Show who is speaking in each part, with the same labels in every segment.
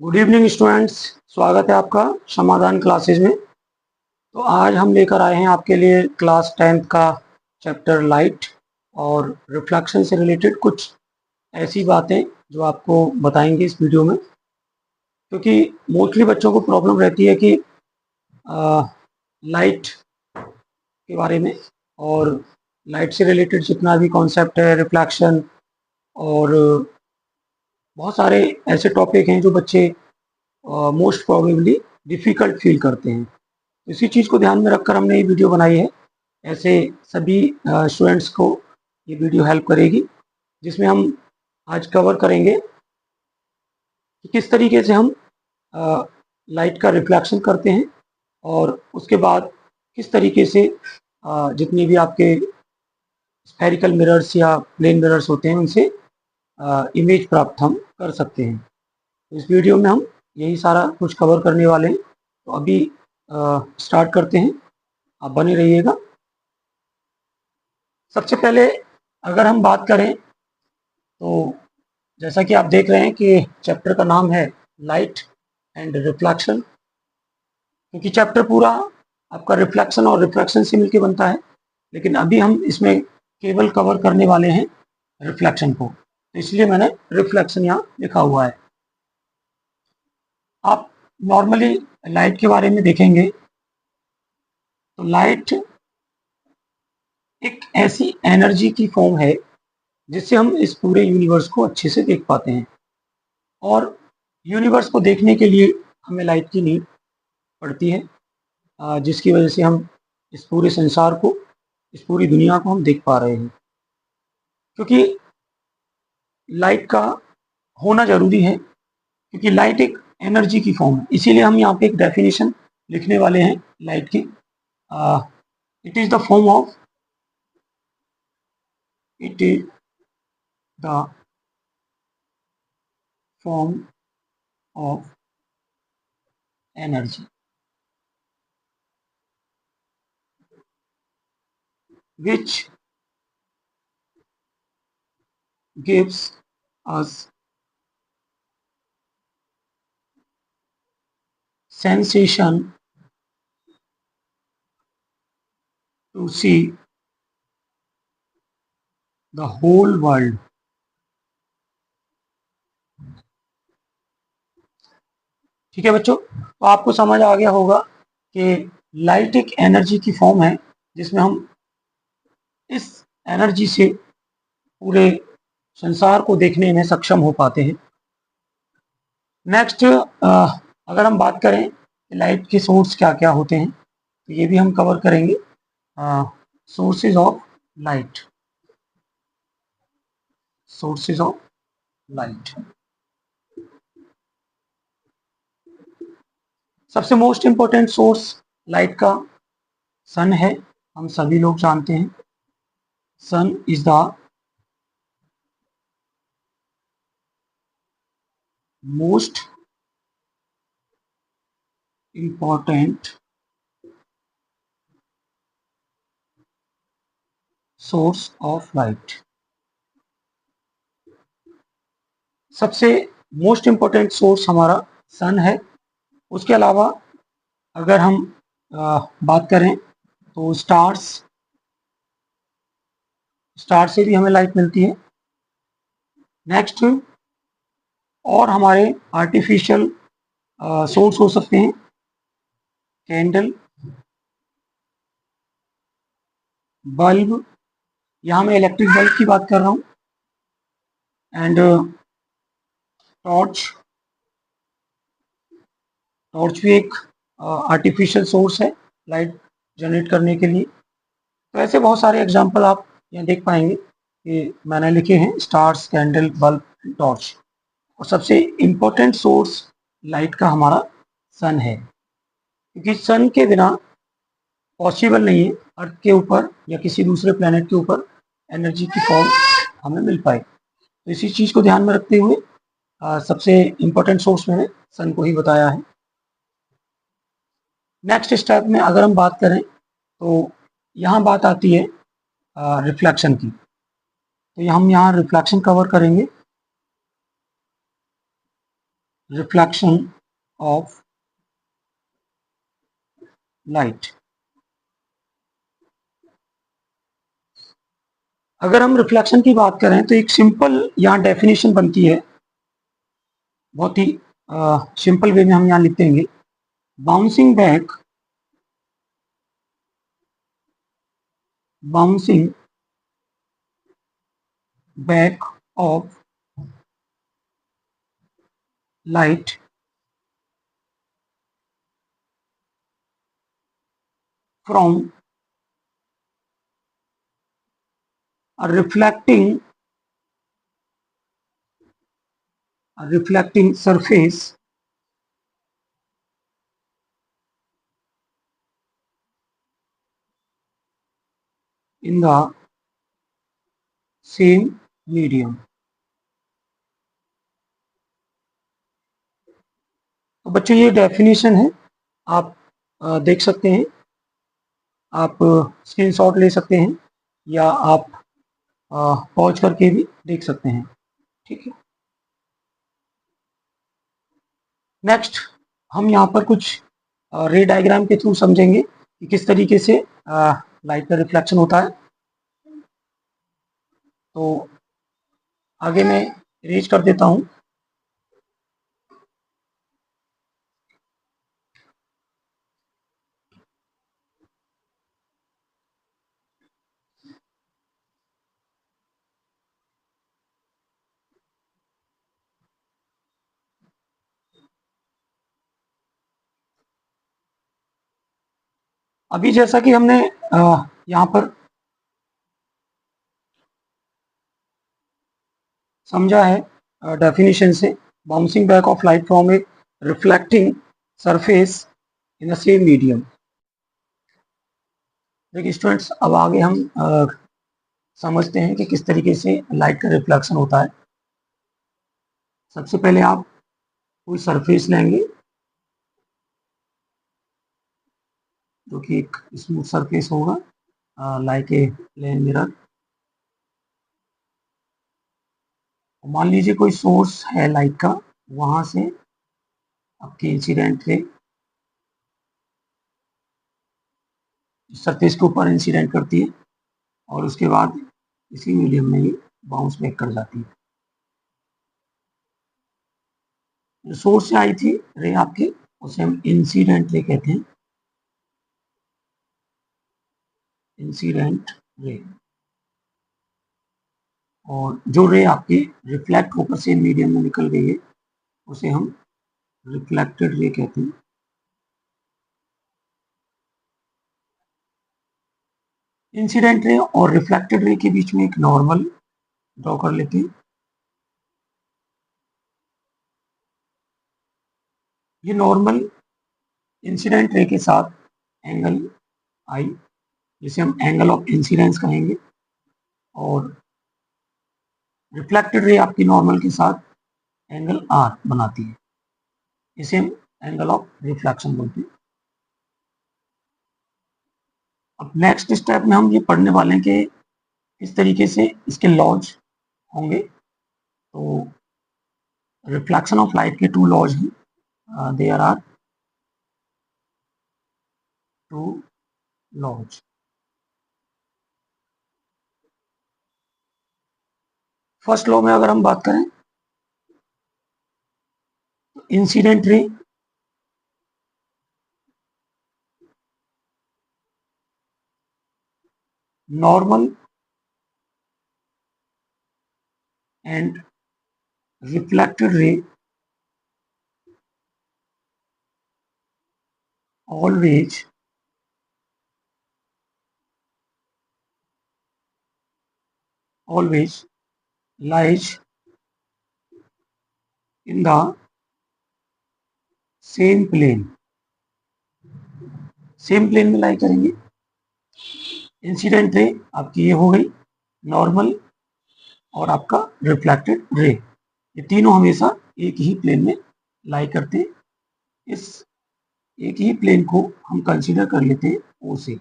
Speaker 1: Good evening students. स्वागत है आपका समाधान क्लासेज में। तो आज हम लेकर आए हैं आपके लिए क्लास 10th का चैप्टर लाइट और रिफ्लेक्शन से रिलेटेड कुछ ऐसी बातें जो आपको बताएंगे इस वीडियो में, क्योंकि मोस्टली बच्चों को प्रॉब्लम रहती है कि लाइट के बारे में और लाइट से रिलेटेड जितना भी कॉन्सेप्ट है, रिफ्लेक्शन और बहुत सारे ऐसे टॉपिक हैं जो बच्चे मोस्ट प्रोबेबली डिफ़िकल्ट फील करते हैं। इसी चीज़ को ध्यान में रखकर हमने ये वीडियो बनाई है। ऐसे सभी स्टूडेंट्स को ये वीडियो हेल्प करेगी, जिसमें हम आज कवर करेंगे कि किस तरीके से हम लाइट का रिफ्लेक्शन करते हैं और उसके बाद किस तरीके से जितनी भी आपके स्फेरिकल मिरर्स या प्लेन मिरर्स होते हैं उनसे इमेज प्राप्त हम कर सकते हैं। तो इस वीडियो में हम यही सारा कुछ कवर करने वाले हैं। तो अभी स्टार्ट करते हैं, आप बने रहिएगा। सबसे पहले अगर हम बात करें तो जैसा कि आप देख रहे हैं कि चैप्टर का नाम है लाइट एंड रिफ्लेक्शन, क्योंकि चैप्टर पूरा आपका रिफ्लेक्शन और रिफ्रैक्शन से मिलकर बनता है, लेकिन अभी हम इसमें केवल कवर करने वाले हैं रिफ्लेक्शन को, तो इसलिए मैंने रिफ्लेक्शन यहाँ लिखा हुआ है। आप नॉर्मली लाइट के बारे में देखेंगे तो लाइट एक ऐसी एनर्जी की फॉर्म है जिससे हम इस पूरे यूनिवर्स को अच्छे से देख पाते हैं, और यूनिवर्स को देखने के लिए हमें लाइट की नीड पड़ती है, जिसकी वजह से हम इस पूरे संसार को, इस पूरी दुनिया को हम देख पा रहे हैं। क्योंकि लाइट का होना ज़रूरी है, क्योंकि लाइट एक एनर्जी की फॉर्म है। इसीलिए हम यहाँ पे एक डेफिनेशन लिखने वाले हैं लाइट की। It is the form of it is the form of energy which gives us sensation to see the whole world। ठीक है बच्चों, तो आपको समझ आ गया होगा कि लाइट एक एनर्जी की फॉर्म है जिसमें हम इस एनर्जी से पूरे संसार को देखने में सक्षम हो पाते हैं। नेक्स्ट, अगर हम बात करें लाइट के सोर्स क्या क्या होते हैं, तो ये भी हम कवर करेंगे। Sources of light, sources of light. सबसे मोस्ट इंपॉर्टेंट सोर्स लाइट का सन है, हम सभी लोग जानते हैं। Sun is the most important source of light. सबसे मोस्ट इंपॉर्टेंट सोर्स हमारा सन है। उसके अलावा अगर हम बात करें तो स्टार्स से भी हमें लाइट मिलती है। नेक्स्ट, और हमारे आर्टिफिशियल सोर्स हो सकते हैं, कैंडल, बल्ब, यहाँ मैं इलेक्ट्रिक बल्ब की बात कर रहा हूँ, एंड टॉर्च भी एक आर्टिफिशियल सोर्स है लाइट जनरेट करने के लिए। तो ऐसे बहुत सारे एग्जांपल आप यहाँ देख पाएंगे कि मैंने लिखे हैं, स्टार्स, कैंडल, बल्ब, टॉर्च। और सबसे इम्पोर्टेंट सोर्स लाइट का हमारा सन है, क्योंकि सन के बिना पॉसिबल नहीं है अर्थ के ऊपर या किसी दूसरे प्लेनेट के ऊपर एनर्जी की फॉर्म हमें मिल पाए। तो इसी चीज़ को ध्यान में रखते हुए सबसे इम्पोर्टेंट सोर्स मैंने सन को ही बताया है। नेक्स्ट स्टेप में अगर हम बात करें तो यहाँ बात आती है रिफ्लेक्शन की, तो हम यहाँ रिफ्लेक्शन कवर करेंगे। Reflection of light. अगर हम रिफ्लेक्शन की बात करें तो एक सिंपल यहाँ डेफिनेशन बनती है, बहुत ही सिंपल वे में हम यहाँ लिख देंगे, bouncing back of light from a reflecting surface in the same medium। तो बच्चों ये डेफिनेशन है, आप देख सकते हैं, आप स्क्रीनशॉट ले सकते हैं या आप पॉज करके भी देख सकते हैं, ठीक है। नेक्स्ट हम यहाँ पर कुछ रे डायग्राम के थ्रू समझेंगे कि किस तरीके से लाइट का रिफ्लेक्शन होता है। तो आगे मैं इरेज कर देता हूँ। अभी जैसा कि हमने यहाँ पर समझा है डेफिनेशन से, bouncing back of light from A reflecting surface in the same medium. देखिए स्टूडेंट्स, अब आगे हम समझते हैं कि किस तरीके से लाइट का रिफ्लेक्शन होता है। सबसे पहले आप कोई सरफेस लेंगे जो कि एक स्मूथ सरफेस होगा, लाइक ए प्लेन मिरर। मान लीजिए कोई सोर्स है लाइट का, वहां से आपकी इंसिडेंट रे सरफेस के ऊपर इंसिडेंट करती है और उसके बाद इसी मीडियम में ही बाउंस बैक कर जाती है। जो सोर्स से आई थी रे आपकी, उसे हम इंसिडेंट रे कहते हैं, इंसिडेंट रे। और जो रे आपकी रिफ्लेक्ट होकर से मीडियम में निकल गई है, उसे हम रिफ्लेक्टेड रे कहते हैं। इंसिडेंट रे और रिफ्लेक्टेड रे के बीच में एक नॉर्मल ड्रॉ कर लेते हैं। ये नॉर्मल इंसिडेंट रे के साथ एंगल आई, जिसे हम एंगल ऑफ इंसिडेंस कहेंगे, और रिफ्लेक्टेड रे आपकी नॉर्मल के साथ एंगल आर बनाती है, इसे हम एंगल ऑफ रिफ्लेक्शन बोलते हैं। अब नेक्स्ट स्टेप में हम ये पढ़ने वाले हैं कि किस तरीके से इसके लॉज होंगे। तो रिफ्लेक्शन ऑफ लाइट के टू लॉज हैं, there are two laws. First law में अगर हम बात करें तो incident ray normal and reflected ray always lies in the same plane, same plane में लाई करेंगे। इंसिडेंट रे आपकी ये हो गई नॉर्मल और आपका रिफ्लेक्टेड रे, ये तीनों हमेशा एक ही प्लेन में लाई करते हैं। इस एक ही प्लेन को हम कंसीडर कर लेते हैं ओ से।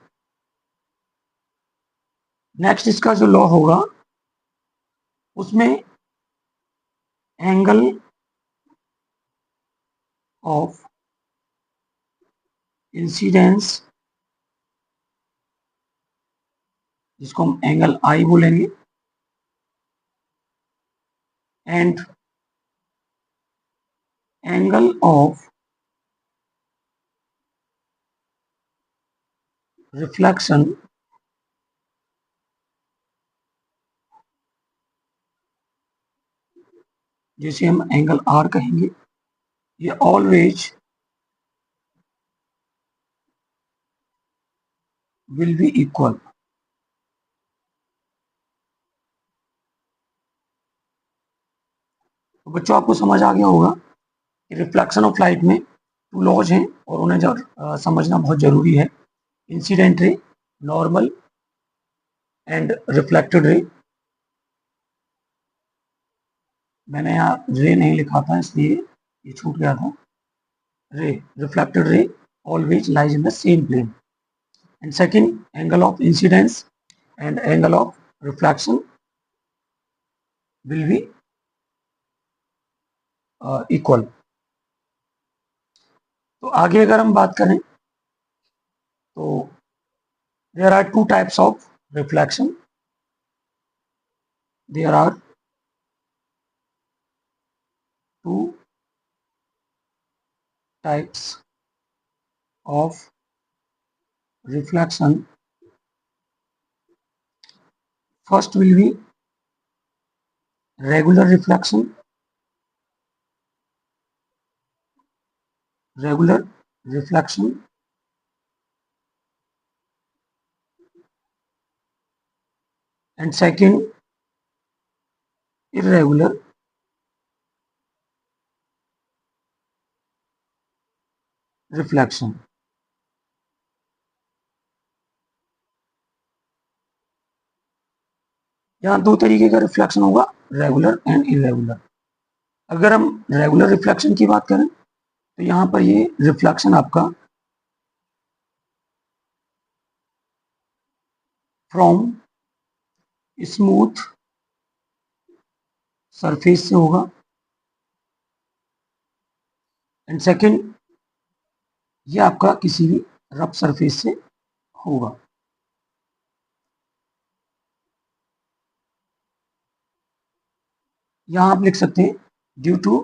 Speaker 1: नेक्स्ट इसका जो लॉ होगा उसमें एंगल ऑफ इंसिडेंस, जिसको हम एंगल आई बोलेंगे, एंड एंगल ऑफ रिफ्लेक्शन, जिसे हम एंगल आर कहेंगे, ये ऑलवेज विल बी इक्वल। तो बच्चों आपको समझ आ गया होगा कि रिफ्लेक्शन ऑफ लाइट में टू लॉज हैं और उन्हें समझना बहुत जरूरी है। Incident ray, normal and reflected रे। मैंने यहाँ रे नहीं लिखा था इसलिए ये छूट गया था। रे, reflected ray always lies in the same plane. And second, angle of incidence and angle of reflection will be equal. तो आगे अगर हम बात करें तो there are two types of reflection. There are two types of reflection. First will be regular reflection. Regular reflection and second, irregular reflection. यहाँ दो तरीके का रिफ्लेक्शन होगा, रेगुलर एंड इरेगुलर। अगर हम रेगुलर रिफ्लेक्शन की बात करें तो यहाँ पर ये रिफ्लेक्शन आपका फ्रॉम स्मूथ सरफेस से होगा एंड सेकंड, ये आपका किसी भी रफ सरफेस से होगा। यहाँ आप लिख सकते हैं ड्यू टू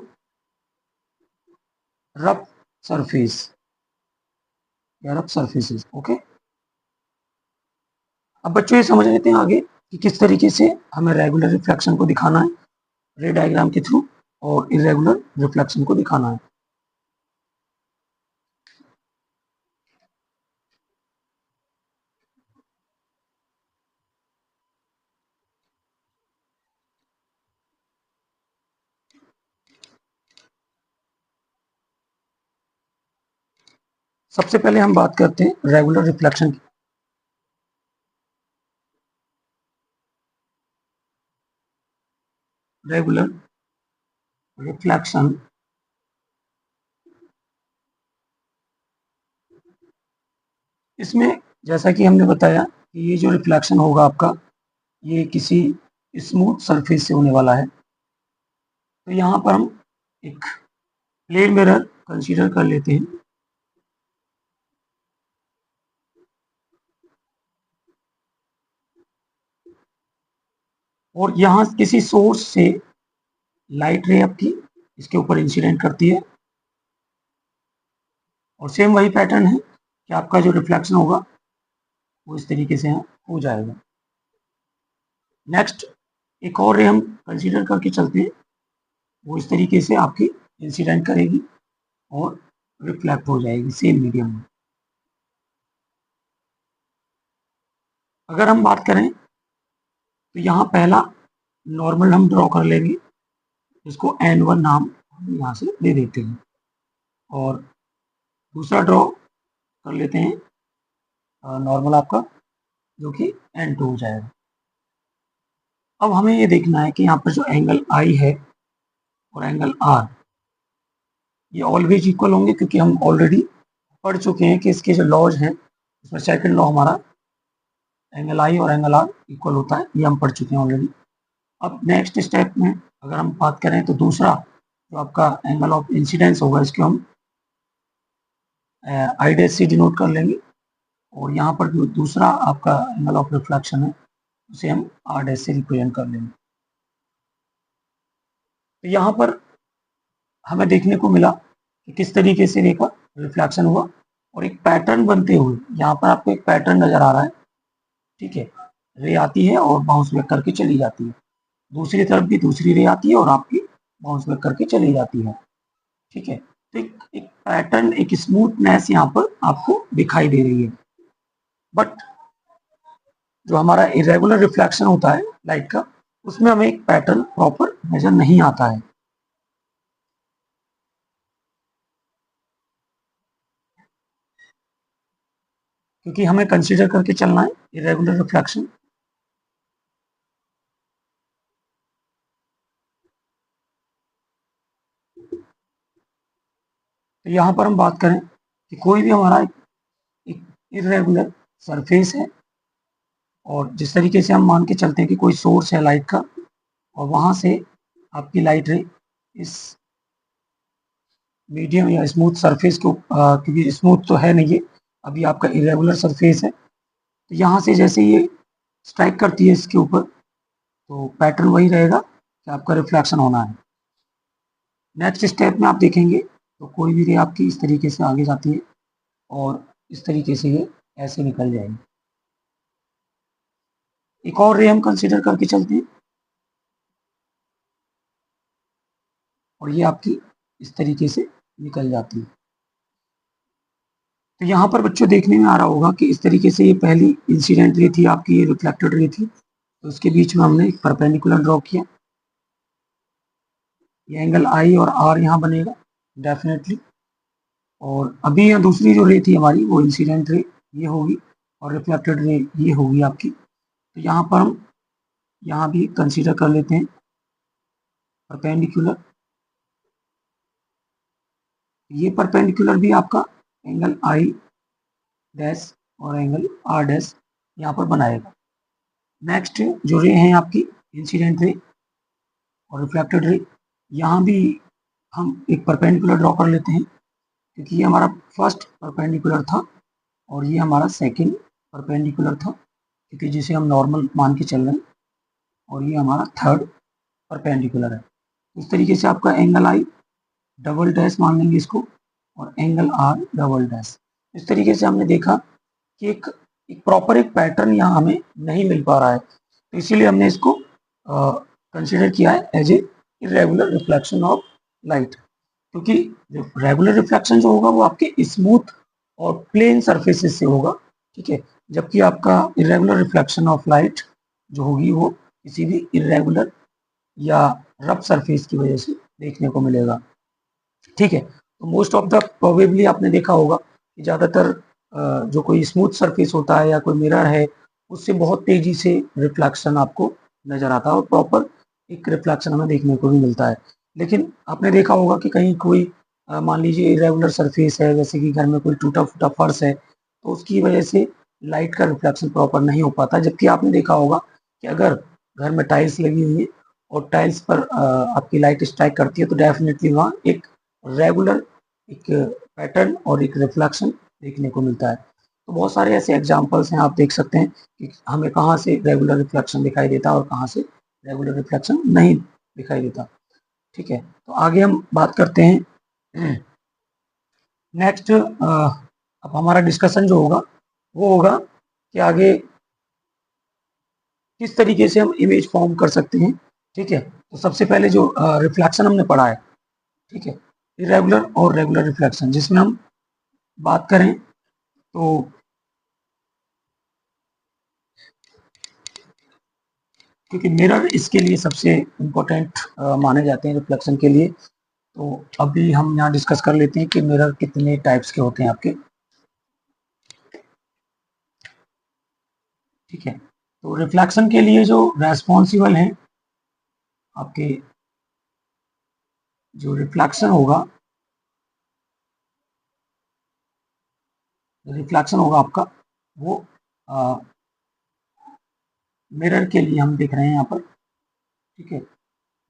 Speaker 1: रफ सरफेस या रफ सरफेसेस। ओके, अब बच्चों ये समझ लेते हैं आगे कि किस तरीके से हमें रेगुलर रिफ्लेक्शन को दिखाना है रे डायग्राम के थ्रू और इरेगुलर रिफ्लेक्शन को दिखाना है। सबसे पहले हम बात करते हैं रेगुलर रिफ्लेक्शन की। रेगुलर रिफ्लेक्शन इसमें जैसा कि हमने बताया कि ये जो रिफ्लेक्शन होगा आपका, ये किसी स्मूथ सरफेस से होने वाला है। तो यहाँ पर हम एक प्लेन मिरर कंसीडर कर लेते हैं। और यहाँ किसी सोर्स से लाइट रे आपकी इसके ऊपर इंसिडेंट करती है और सेम वही पैटर्न है कि आपका जो रिफ्लेक्शन होगा वो इस तरीके से हो जाएगा। नेक्स्ट एक और रे हम कंसीडर करके चलते हैं, वो इस तरीके से आपकी इंसिडेंट करेगी और रिफ्लेक्ट हो जाएगी सेम मीडियम में। अगर हम बात करें तो यहाँ पहला नॉर्मल हम ड्रॉ कर लेंगे, इसको N1 नाम हम यहाँ से दे देते हैं और दूसरा ड्रॉ कर लेते हैं नॉर्मल आपका, जो कि N2 हो जाएगा। अब हमें ये देखना है कि यहाँ पर जो एंगल I है और एंगल R ये ऑलवेज इक्वल होंगे, क्योंकि हम ऑलरेडी पढ़ चुके हैं कि इसके जो लॉज हैं उसमें सेकंड लॉ हमारा एंगल I और एंगल R इक्वल होता है, ये हम पढ़ चुके हैं ऑलरेडी। अब नेक्स्ट स्टेप में अगर हम बात करें तो दूसरा जो आपका एंगल ऑफ इंसिडेंस होगा, इसको हम आई डैश से डिनोट कर लेंगे, और यहाँ पर जो दूसरा आपका एंगल ऑफ रिफ्लेक्शन है उसे हम आर डैश से रिप्रेजेंट कर लेंगे। तो यहाँ पर हमें देखने को मिला कि किस तरीके से रे का रिफ्लेक्शन हुआ और एक पैटर्न बनते हुए, यहाँ पर आपको एक पैटर्न नजर आ रहा है, ठीक है। रे आती है और बाउंस बैक करके चली जाती है, दूसरी तरफ भी दूसरी रे आती है और आपकी बाउंस बैक करके चली जाती है, ठीक है। तो एक पैटर्न, एक स्मूथनेस यहाँ पर आपको दिखाई दे रही है। बट जो हमारा इरेगुलर रिफ्लेक्शन होता है लाइट का, उसमें हमें एक पैटर्न प्रॉपर नजर नहीं आता है। क्योंकि हमें कंसीडर करके चलना है इरेगुलर रिफ्लेक्शन। तो यहाँ पर हम बात करें कि कोई भी हमारा एक इरेगुलर सरफेस है, और जिस तरीके से हम मान के चलते हैं कि कोई सोर्स है लाइट का, और वहां से आपकी लाइट रे इस मीडियम या स्मूथ सरफेस को, क्योंकि स्मूथ तो है नहीं ये, अभी आपका इरेगुलर सरफेस है, तो यहाँ से जैसे ये स्ट्राइक करती है इसके ऊपर, तो पैटर्न वही रहेगा कि आपका रिफ्लेक्शन होना है। नेक्स्ट स्टेप में आप देखेंगे तो कोई भी रे आपकी इस तरीके से आगे जाती है और इस तरीके से ये ऐसे निकल जाएगी। एक और रे हम कंसीडर करके चलते हैं, और ये आपकी इस तरीके से निकल जाती है। तो यहाँ पर बच्चों देखने में आ रहा होगा कि इस तरीके से ये पहली इंसिडेंट रे थी आपकी, ये रिफ्लेक्टेड रे थी, तो उसके बीच में हमने एक परपेंडिकुलर ड्रॉ किया, ये एंगल आई और आर यहाँ बनेगा डेफिनेटली। और अभी यहाँ दूसरी जो रे थी हमारी, वो इंसिडेंट रे ये होगी और रिफ्लेक्टेड रे ये होगी आपकी। तो यहाँ पर हम यहाँ भी कंसीडर कर लेते हैं परपेंडिकुलर, ये परपेंडिकुलर भी आपका एंगल आई डैश और एंगल आर डैश यहाँ पर बनाएगा। नेक्स्ट जो रे हैं आपकी इंसिडेंट रे और रिफ्लेक्टेड रे, यहाँ भी हम एक परपेंडिकुलर ड्रॉ कर लेते हैं, क्योंकि ये हमारा फर्स्ट परपेंडिकुलर था और ये हमारा सेकंड परपेंडिकुलर था, क्योंकि जिसे हम नॉर्मल मान के चल रहे हैं, और ये हमारा थर्ड परपेंडिकुलर है। इस तरीके से आपका एंगल आई डबल डैश मान लेंगे इसको, और एंगल आर डबल डैश। इस तरीके से हमने देखा कि एक प्रॉपर एक पैटर्न यहाँ हमें नहीं मिल पा रहा है, तो इसीलिए हमने इसको कंसिडर किया है as a irregular reflection of light. क्योंकि रेगुलर रिफ्लेक्शन जो होगा वो आपके स्मूथ और प्लेन सरफेसेस से होगा, ठीक है, जबकि आपका इरेगुलर रिफ्लेक्शन ऑफ लाइट जो होगी वो किसी भी इरेगुलर या रफ सरफेस की वजह से देखने को मिलेगा, ठीक है। तो मोस्ट ऑफ द प्रोबेबली आपने देखा होगा कि ज़्यादातर जो कोई स्मूथ सरफेस होता है या कोई मिरर है, उससे बहुत तेजी से रिफ्लेक्शन आपको नजर आता है और प्रॉपर एक रिफ्लेक्शन हमें देखने को भी मिलता है। लेकिन आपने देखा होगा कि कहीं कोई मान लीजिए इरेगुलर सरफेस है, जैसे कि घर में कोई टूटा फूटा फर्श है, तो उसकी वजह से लाइट का रिफ्लेक्शन प्रॉपर नहीं हो पाता। जबकि आपने देखा होगा कि अगर घर में टाइल्स लगी हुई है और टाइल्स पर आपकी लाइट स्ट्राइक करती है, तो डेफिनेटली वहाँ एक रेगुलर एक पैटर्न और एक रिफ्लेक्शन देखने को मिलता है। तो बहुत सारे ऐसे एग्जांपल्स हैं, आप देख सकते हैं कि हमें कहाँ से रेगुलर रिफ्लेक्शन दिखाई देता है और कहाँ से रेगुलर रिफ्लेक्शन नहीं दिखाई देता, ठीक है। तो आगे हम बात करते हैं नेक्स्ट। अब हमारा डिस्कशन जो होगा वो होगा कि आगे किस तरीके से हम इमेज फॉर्म कर सकते हैं, ठीक है। तो सबसे पहले जो रिफ्लेक्शन हमने पढ़ा है, ठीक है, इरेगुलर और रेगुलर रिफ्लेक्शन, जिसमें हम बात करें तो क्योंकि मिरर इसके लिए सबसे इम्पोर्टेंट माने जाते हैं रिफ्लेक्शन के लिए, तो अभी हम यहाँ डिस्कस कर लेते हैं कि मिरर कितने टाइप्स के होते हैं आपके, ठीक है। तो रिफ्लेक्शन के लिए जो रेस्पॉन्सिबल हैं आपके, जो रिफ्लेक्शन होगा आपका, वो मिरर के लिए हम देख रहे हैं यहाँ पर, ठीक है,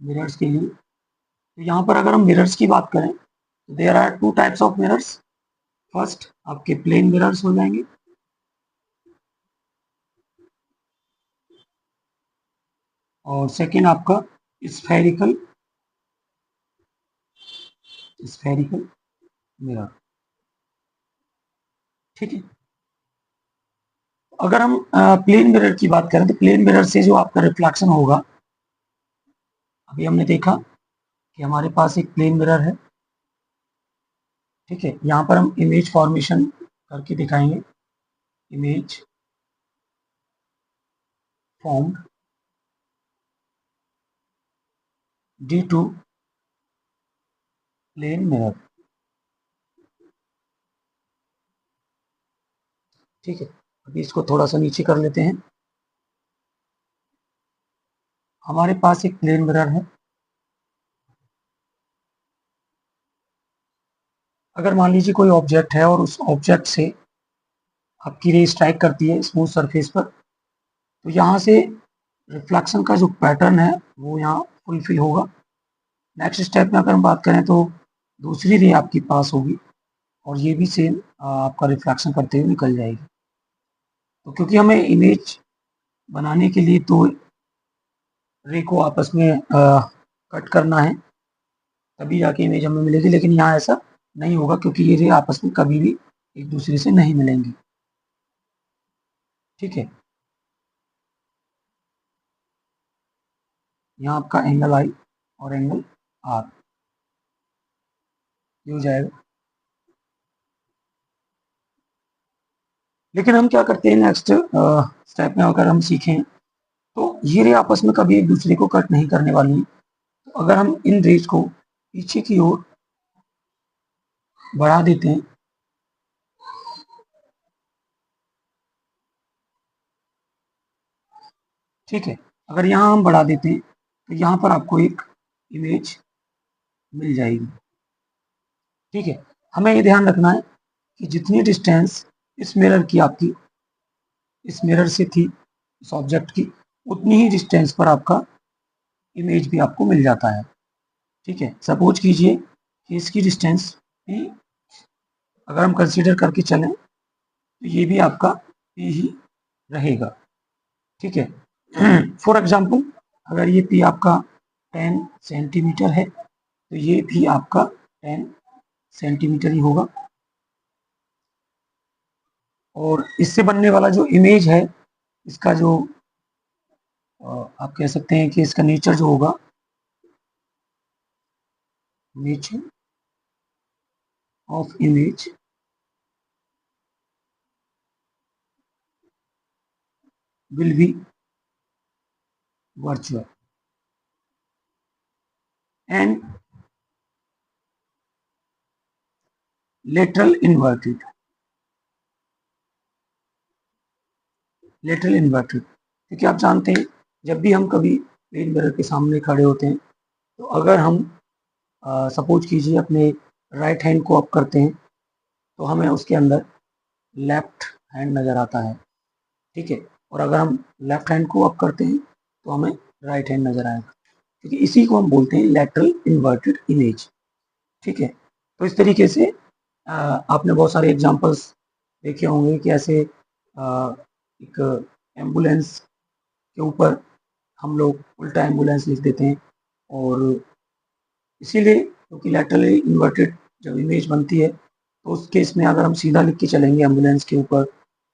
Speaker 1: मिरर्स के लिए। तो यहाँ पर अगर हम मिरर्स की बात करें तो there are two types of mirrors, first आपके प्लेन मिरर्स हो जाएंगे, और सेकेंड आपका स्फेरिकल स्फेरिकल मिरर। ठीक है, अगर हम प्लेन मिरर की बात करें तो प्लेन मिरर से जो आपका रिफ्लेक्शन होगा, अभी हमने देखा कि हमारे पास एक प्लेन मिरर है। ठीक है, यहाँ पर हम इमेज फॉर्मेशन करके दिखाएंगे। Image formed due to plane mirror. ठीक है, अभी इसको थोड़ा सा नीचे कर लेते हैं। हमारे पास एक प्लेन मिरर है। अगर मान लीजिए कोई ऑब्जेक्ट है और उस ऑब्जेक्ट से आपकी रे स्ट्राइक करती है स्मूथ सरफेस पर, तो यहाँ से रिफ्लेक्शन का जो पैटर्न है वो यहाँ फुलफिल होगा। नेक्स्ट स्टेप में अगर हम बात करें तो दूसरी रे आपकी पास होगी और ये भी सेम आपका रिफ्लेक्शन करते हुए निकल जाएगी। तो क्योंकि हमें इमेज बनाने के लिए तो रे को आपस में कट करना है, तभी जाके इमेज हमें मिलेगी, लेकिन यहाँ ऐसा नहीं होगा क्योंकि ये रे आपस में कभी भी एक दूसरे से नहीं मिलेंगी। ठीक है, यहाँ आपका एंगल आई और एंगल आर ये हो जाएगा। लेकिन हम क्या करते हैं नेक्स्ट स्टेप में, अगर हम सीखें तो ये रे आपस में कभी एक दूसरे को कट नहीं करने वाली है। तो अगर हम इन रेज को पीछे की ओर बढ़ा देते हैं, ठीक है, अगर यहाँ हम बढ़ा देते हैं तो यहाँ पर आपको एक इमेज मिल जाएगी। ठीक है, हमें ये ध्यान रखना है कि जितनी डिस्टेंस इस मिरर की आपकी इस मिरर से थी इस ऑब्जेक्ट की, उतनी ही डिस्टेंस पर आपका इमेज भी आपको मिल जाता है। ठीक है, सपोज कीजिए कि इसकी डिस्टेंस भी अगर हम कंसीडर करके चलें तो ये भी आपका पी ही रहेगा। ठीक है, फॉर एग्जांपल अगर ये पी आपका 10 सेंटीमीटर है तो ये भी आपका 10 सेंटीमीटर ही होगा। और इससे बनने वाला जो इमेज है, इसका जो आप कह सकते हैं कि इसका नेचर जो होगा, nature of image will be virtual and lateral inverted. Lateral inverted क्योंकि आप जानते हैं जब भी हम कभी प्लेन मिरर के सामने खड़े होते हैं तो अगर हम सपोज कीजिए अपने राइट हैंड को अप करते हैं तो हमें उसके अंदर लेफ्ट हैंड नज़र आता है। ठीक है, और अगर हम लेफ्ट हैंड को अप करते हैं तो हमें राइट हैंड नज़र आएगा, क्योंकि इसी को हम बोलते हैं लेटरल इन्वर्टेड इमेज। ठीक है, तो इस तरीके से आपने बहुत सारे एग्जांपल्स देखे होंगे कि ऐसे एक एम्बुलेंस के ऊपर हम लोग उल्टा एम्बुलेंस लिख देते हैं, और इसीलिए क्योंकि लैटरली इन्वर्टेड जब इमेज बनती है तो उस केस में अगर हम सीधा लिख के चलेंगे एम्बुलेंस के ऊपर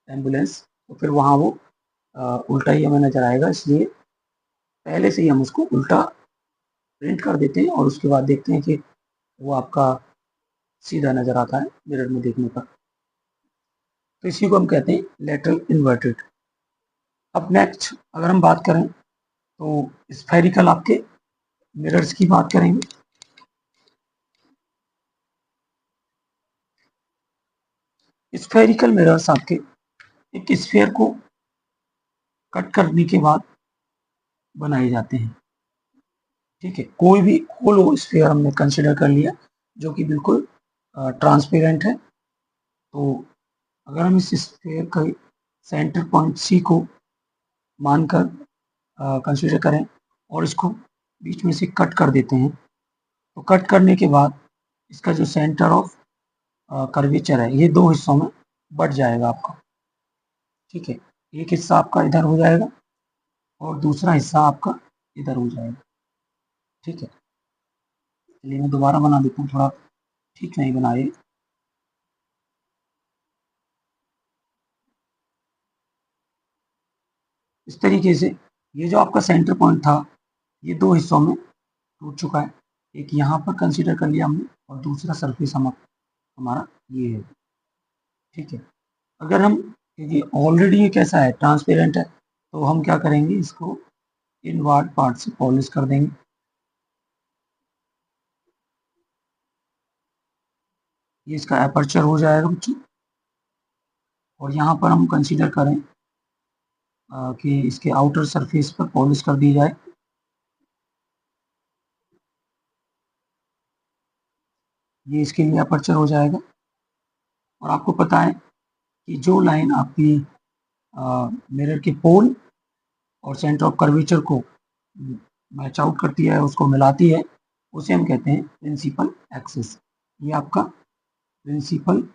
Speaker 1: एम्बुलेंस, तो फिर वहाँ वो उल्टा ही हमें नज़र आएगा। इसलिए पहले से ही हम उसको उल्टा प्रिंट कर देते हैं और उसके बाद देखते हैं कि वो आपका सीधा नज़र आता है मिरर में देखने पर। तो इसी को हम कहते हैं लेटरल इन्वर्टेड। अब नेक्स्ट अगर हम बात करें तो स्फेरिकल आपके मिरर्स की बात करेंगे। स्फेरिकल मिरर्स आपके एक स्फीयर को कट करने के बाद बनाए जाते हैं। ठीक है, कोई भी होलो स्फीयर हमने कंसिडर कर लिया जो कि बिल्कुल ट्रांसपेरेंट है। तो अगर हम इस स्फीयर का सेंटर पॉइंट सी को मानकर कंसिडर करें और इसको बीच में से कट कर देते हैं, तो कट करने के बाद इसका जो सेंटर ऑफ कर्वेचर है, ये 2 हिस्सों में बँट जाएगा आपका, ठीक है। एक हिस्सा आपका इधर हो जाएगा और दूसरा हिस्सा आपका इधर हो जाएगा, ठीक है। चलिए मैं दोबारा बना देता हूँ, थोड़ा ठीक नहीं बना ये। इस तरीके से ये जो आपका सेंटर पॉइंट था, ये 2 हिस्सों में टूट चुका है। एक यहाँ पर कंसीडर कर लिया हमने और दूसरा सरफेस हमारा ये है, ठीक है। अगर हम, क्योंकि ऑलरेडी ये कैसा है, ट्रांसपेरेंट है, तो हम क्या करेंगे, इसको इनवर्ड पार्ट से पॉलिश कर देंगे। ये इसका एपर्चर हो जाएगा बच्चों। और यहाँ पर हम कंसीडर करें कि इसके आउटर सरफेस पर पॉलिश कर दी जाए। ये इसके लिए एपर्चर हो जाएगा। और आपको पता है कि जो लाइन आपकी मिरर के पोल और सेंटर ऑफ कर्वेचर को मैच आउट करती है, उसको मिलाती है, उसे हम कहते हैं प्रिंसिपल एक्सिस। ये आपका प्रिंसिपल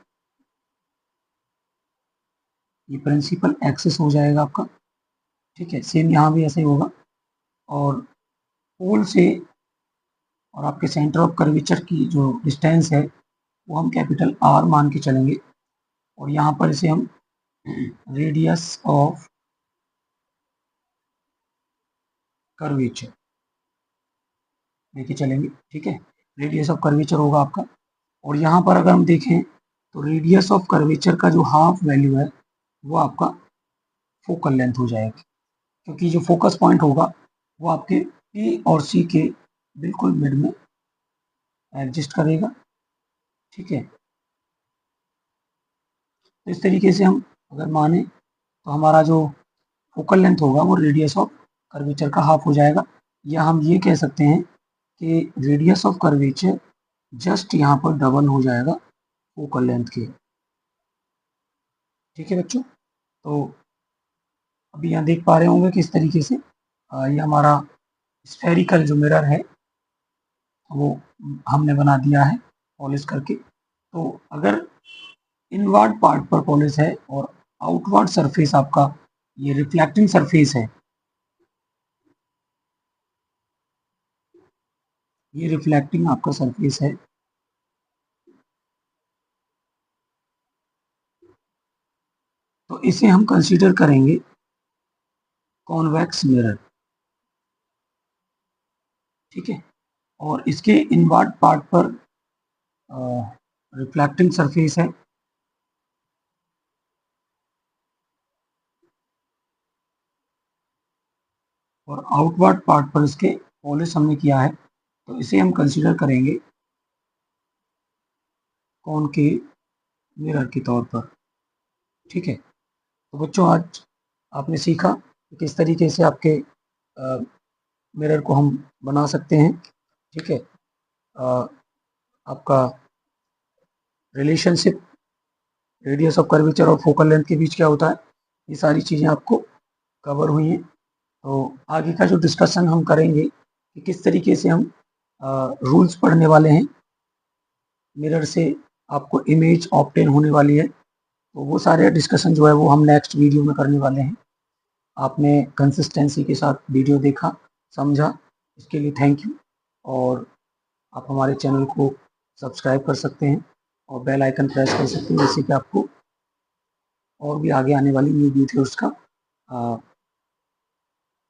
Speaker 1: ये प्रिंसिपल एक्सिस हो जाएगा आपका, ठीक है। सेम यहाँ भी ऐसे ही होगा। और पोल से और आपके सेंटर ऑफ कर्वेचर की जो डिस्टेंस है वो हम कैपिटल आर मान के चलेंगे। और यहाँ पर इसे हम रेडियस ऑफ कर्वेचर लेके चलेंगे, ठीक है। रेडियस ऑफ कर्वेचर होगा आपका। और यहाँ पर अगर हम देखें तो रेडियस ऑफ कर्वेचर का जो हाफ वैल्यू है वो आपका फोकल लेंथ हो जाएगी, क्योंकि जो फोकस पॉइंट होगा वो आपके पी और सी के बिल्कुल मिड में एग्जिस्ट करेगा, ठीक है। तो इस तरीके से हम अगर माने तो हमारा जो फोकल लेंथ होगा वो रेडियस ऑफ कर्वेचर का हाफ हो जाएगा। या हम ये कह सकते हैं कि रेडियस ऑफ कर्वेचर जस्ट यहाँ पर डबल हो जाएगा फोकल लेंथ के, ठीक है बच्चों। तो अभी यहाँ देख पा रहे होंगे कि इस तरीके से ये हमारा स्फेरिकल जो मिरर है वो हमने बना दिया है पॉलिश करके। तो अगर इनवर्ड पार्ट पर पॉलिश है और आउटवर्ड सरफेस आपका ये रिफ्लेक्टिंग सरफेस है, ये रिफ्लेक्टिंग आपका सरफेस है, तो इसे हम कंसीडर करेंगे कॉन्वेक्स मिरर, ठीक है। और इसके इनवर्ड पार्ट पर रिफ्लेक्टिंग सरफेस है और आउटवर्ड पार्ट पर इसके पॉलिश हमने किया है, तो इसे हम कंसीडर करेंगे कॉनकेव मिरर के तौर पर, ठीक है। तो बच्चों आज आपने सीखा कि किस तरीके से आपके मिरर को हम बना सकते हैं, ठीक है। आपका रिलेशनशिप रेडियस ऑफ कर्वेचर और फोकल लेंथ के बीच क्या होता है, ये सारी चीज़ें आपको कवर हुई हैं। तो आगे का जो डिस्कशन हम करेंगे कि किस तरीके से हम रूल्स पढ़ने वाले हैं, मिरर से आपको इमेज ऑब्टेन होने वाली है, तो वो सारे डिस्कशन जो है वो हम नेक्स्ट वीडियो में करने वाले हैं। आपने कंसिस्टेंसी के साथ वीडियो देखा, समझा, इसके लिए थैंक यू। और आप हमारे चैनल को सब्सक्राइब कर सकते हैं और बेल आइकन प्रेस कर सकते हैं, जिससे कि आपको और भी आगे आने वाली न्यू वीडियोस का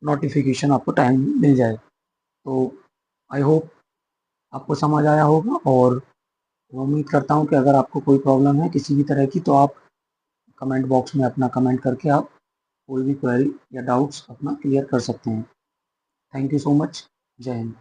Speaker 1: नोटिफिकेशन आपको टाइम मिल जाए। तो आई होप आपको समझ आया होगा और उम्मीद करता हूँ कि अगर आपको कोई प्रॉब्लम है किसी भी तरह की, तो आप कमेंट बॉक्स में अपना कमेंट करके आप कोई भी क्वेरी या डाउट्स अपना क्लियर कर सकते हैं। Thank you so much. जय हिंद।